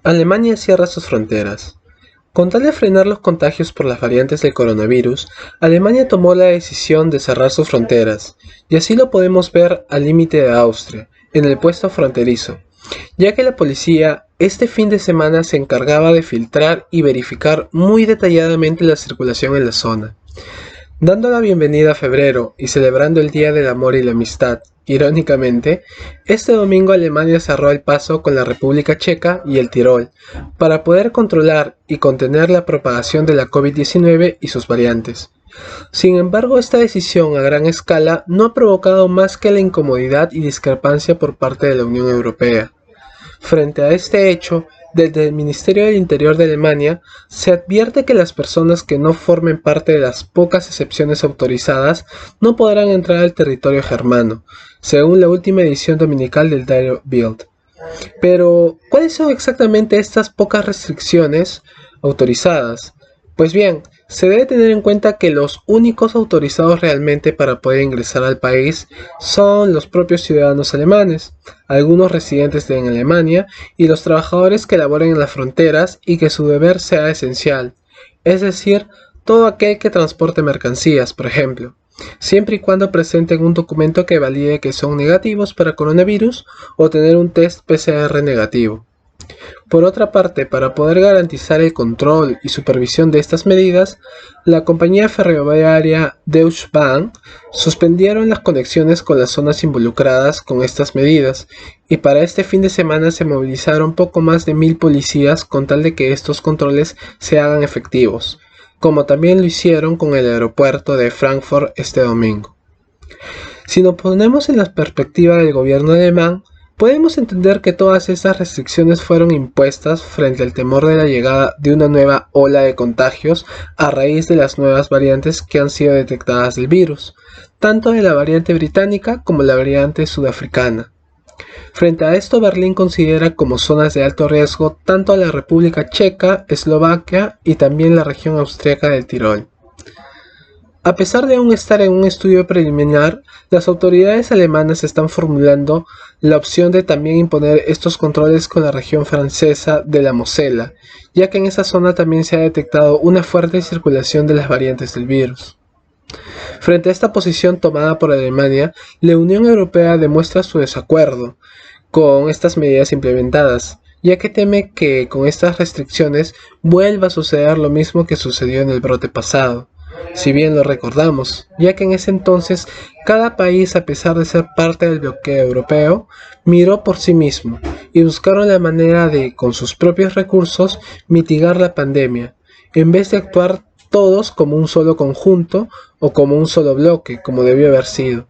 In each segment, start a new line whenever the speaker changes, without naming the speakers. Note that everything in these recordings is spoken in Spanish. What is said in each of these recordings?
Alemania cierra sus fronteras. Con tal de frenar los contagios por las variantes del coronavirus, Alemania tomó la decisión de cerrar sus fronteras, y así lo podemos ver al límite de Austria, en el puesto fronterizo, ya que la policía este fin de semana se encargaba de filtrar y verificar muy detalladamente la circulación en la zona. Dando la bienvenida a febrero y celebrando el Día del Amor y la Amistad, irónicamente, este domingo Alemania cerró el paso con la República Checa y el Tirol para poder controlar y contener la propagación de la COVID-19 y sus variantes. Sin embargo, esta decisión a gran escala no ha provocado más que la incomodidad y discrepancia por parte de la Unión Europea. Frente a este hecho, desde el Ministerio del Interior de Alemania se advierte que las personas que no formen parte de las pocas excepciones autorizadas no podrán entrar al territorio germano, según la última edición dominical del diario Bild. Pero, ¿cuáles son exactamente estas pocas restricciones autorizadas? Pues bien, se debe tener en cuenta que los únicos autorizados realmente para poder ingresar al país son los propios ciudadanos alemanes, algunos residentes en Alemania y los trabajadores que laboren en las fronteras y que su deber sea esencial, es decir, todo aquel que transporte mercancías, por ejemplo, siempre y cuando presenten un documento que valide que son negativos para coronavirus o tener un test PCR negativo. Por otra parte, para poder garantizar el control y supervisión de estas medidas, la compañía ferroviaria Deutsche Bahn suspendieron las conexiones con las zonas involucradas con estas medidas, y para este fin de semana se movilizaron poco más de 1000 policías con tal de que estos controles se hagan efectivos, como también lo hicieron con el aeropuerto de Frankfurt este domingo. Si nos ponemos en la perspectiva del gobierno alemán, podemos entender que todas estas restricciones fueron impuestas frente al temor de la llegada de una nueva ola de contagios a raíz de las nuevas variantes que han sido detectadas del virus, tanto de la variante británica como la variante sudafricana. Frente a esto, Berlín considera como zonas de alto riesgo tanto a la República Checa, Eslovaquia y también la región austríaca del Tirol. A pesar de aún estar en un estudio preliminar, las autoridades alemanas están formulando la opción de también imponer estos controles con la región francesa de la Mosela, ya que en esa zona también se ha detectado una fuerte circulación de las variantes del virus. Frente a esta posición tomada por Alemania, la Unión Europea demuestra su desacuerdo con estas medidas implementadas, ya que teme que con estas restricciones vuelva a suceder lo mismo que sucedió en el brote pasado. Si bien lo recordamos, ya que en ese entonces cada país, a pesar de ser parte del bloqueo europeo, miró por sí mismo y buscaron la manera de, con sus propios recursos, mitigar la pandemia, en vez de actuar todos como un solo conjunto o como un solo bloque, como debió haber sido.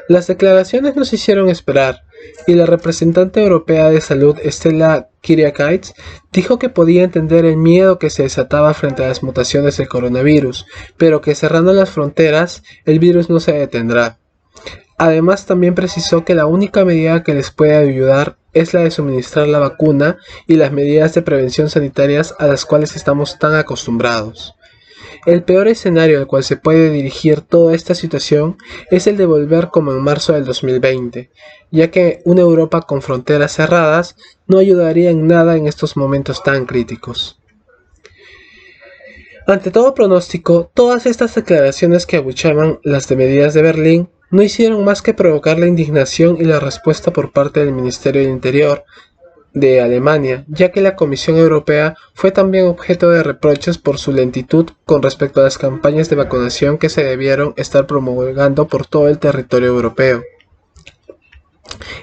Las declaraciones nos hicieron esperar, y la representante europea de salud Stella Kyriakides dijo que podía entender el miedo que se desataba frente a las mutaciones del coronavirus, pero que cerrando las fronteras el virus no se detendrá. Además, también precisó que la única medida que les puede ayudar es la de suministrar la vacuna y las medidas de prevención sanitarias a las cuales estamos tan acostumbrados. El peor escenario al cual se puede dirigir toda esta situación es el de volver como en marzo del 2020, ya que una Europa con fronteras cerradas no ayudaría en nada en estos momentos tan críticos. Ante todo pronóstico, todas estas declaraciones que abucheaban las de medidas de Berlín no hicieron más que provocar la indignación y la respuesta por parte del Ministerio del Interior de Alemania, ya que la Comisión Europea fue también objeto de reproches por su lentitud con respecto a las campañas de vacunación que se debieron estar promulgando por todo el territorio europeo.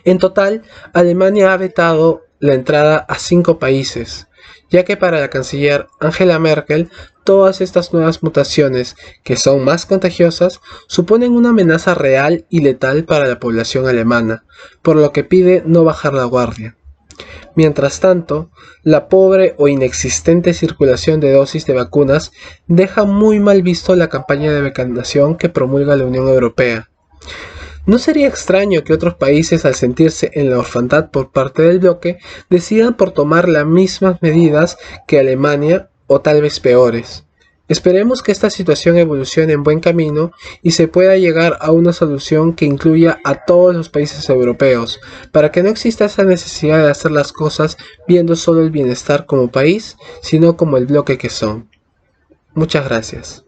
En total, Alemania ha vetado la entrada a 5 países, ya que para la canciller Angela Merkel, todas estas nuevas mutaciones, que son más contagiosas, suponen una amenaza real y letal para la población alemana, por lo que pide no bajar la guardia. Mientras tanto, la pobre o inexistente circulación de dosis de vacunas deja muy mal visto la campaña de vacunación que promulga la Unión Europea. No sería extraño que otros países, al sentirse en la orfandad por parte del bloque, decidan por tomar las mismas medidas que Alemania o tal vez peores. Esperemos que esta situación evolucione en buen camino y se pueda llegar a una solución que incluya a todos los países europeos, para que no exista esa necesidad de hacer las cosas viendo solo el bienestar como país, sino como el bloque que son. Muchas gracias.